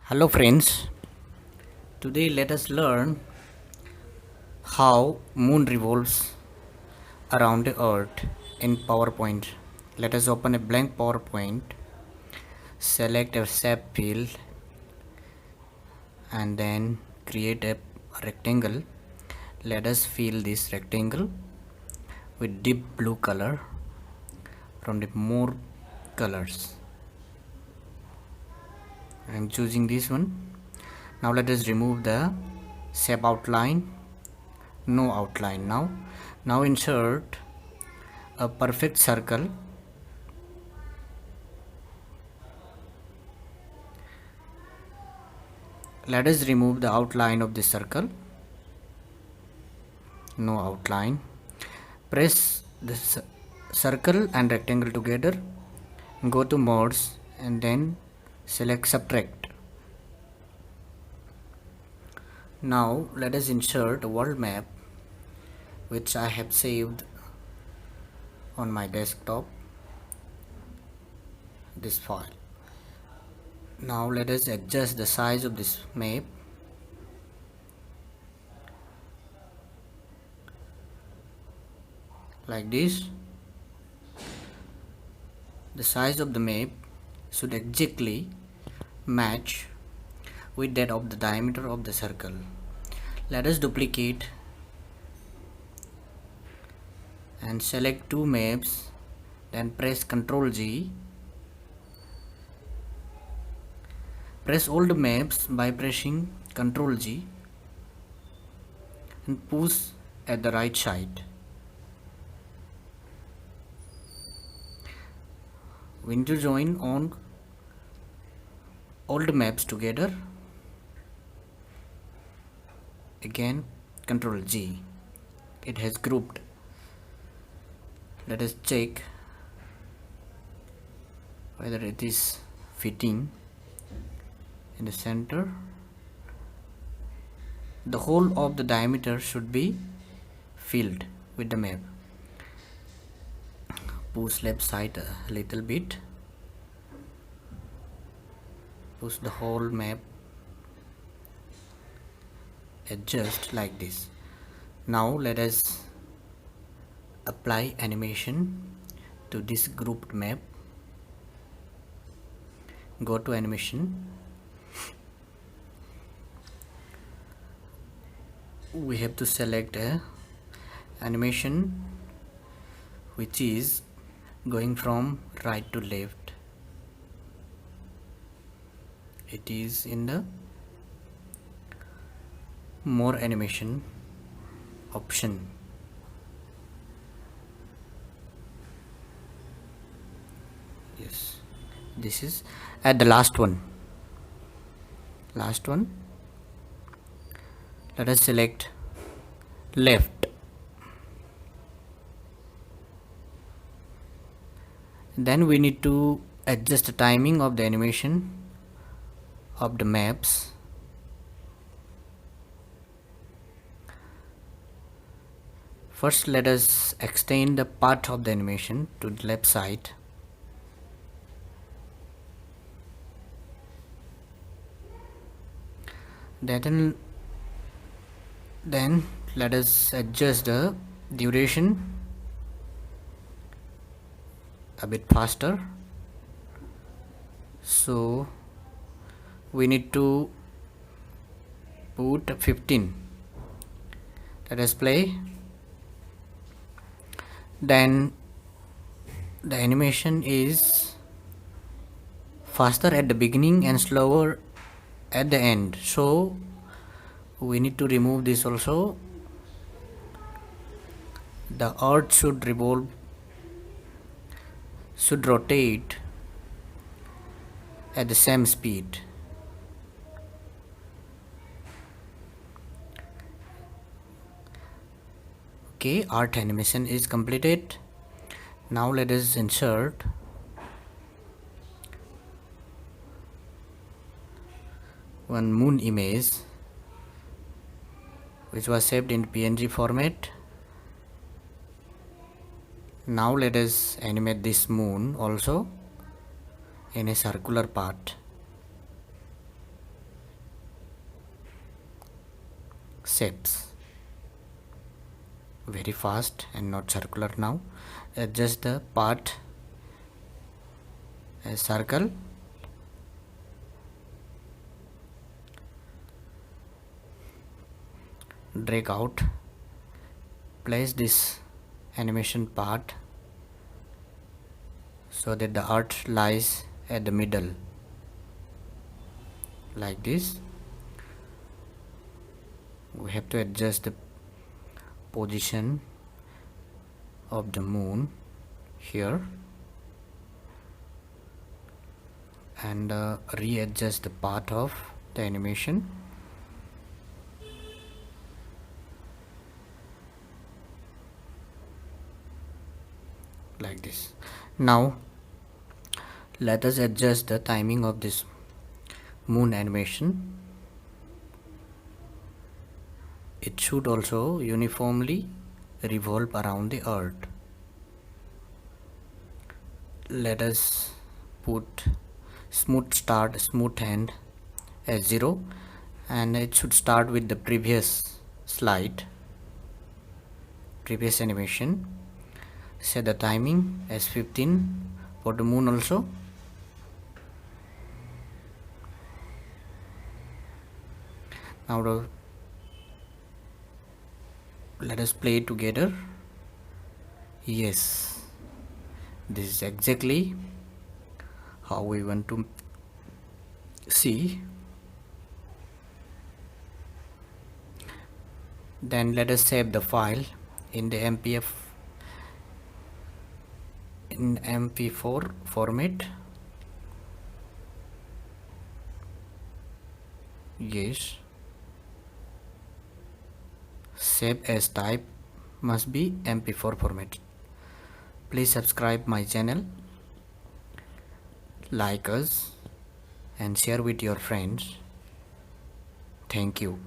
Hello friends, today let us learn how moon revolves around the earth in PowerPoint. Let us open a blank PowerPoint, select a shape field and then create a rectangle. Let us fill this rectangle with deep blue color from the more colors. I am choosing this one. Now let us remove the shape outline. No outline now insert a perfect circle. Let us remove the outline of the circle. No outline. Press the circle and rectangle together, go to modes and then select subtract. Now let us insert a world map which I have saved on my desktop, this file. Now let us adjust the size of this map. Like this. The size of the map should exactly match with that of the diameter of the circle. Let us duplicate and select two maps, then press Ctrl G. Press all the maps by pressing Ctrl G and push at the right side. We need to join on all the maps together. Again Ctrl G. It has grouped. Let us check whether it is fitting in the center. The whole of the diameter should be filled with the map. Push left side a little bit. Push the whole map. Adjust like this. Now let us apply animation to this grouped map. Go to animation. We have to select a animation which is going from right to left. It is in the more animation option. Yes, this is at the last one. Let us select left. Then we need to adjust the timing of the animation of the maps. First let us extend the part of the animation to the left side. Then let us adjust the duration a bit faster. So we need to put 15. Let us play. Then the animation is faster at the beginning and slower at the end, so we need to remove this also. The earth should rotate at the same speed. Okay, art animation is completed. Now let us insert one moon image which was saved in PNG format. Now let us animate this moon also in a circular part. shapes very fast and not circular. Now adjust the part as circle. Drag out. Place this animation part so that the earth lies at the middle, like this. We have to adjust the position of the moon here and readjust the part of the animation. Like this. Now let us adjust the timing of this moon animation. It should also uniformly revolve around the earth. Let us put smooth start, smooth end as 0, and it should start with the previous slide, previous animation. Set the timing as 15 for the moon also. Now let us play together. Yes, this is exactly how we want to see. Then let us save the file in the MP4 format. Yes, save as type must be MP4 format. Please subscribe my channel, like us, and share with your friends. Thank you.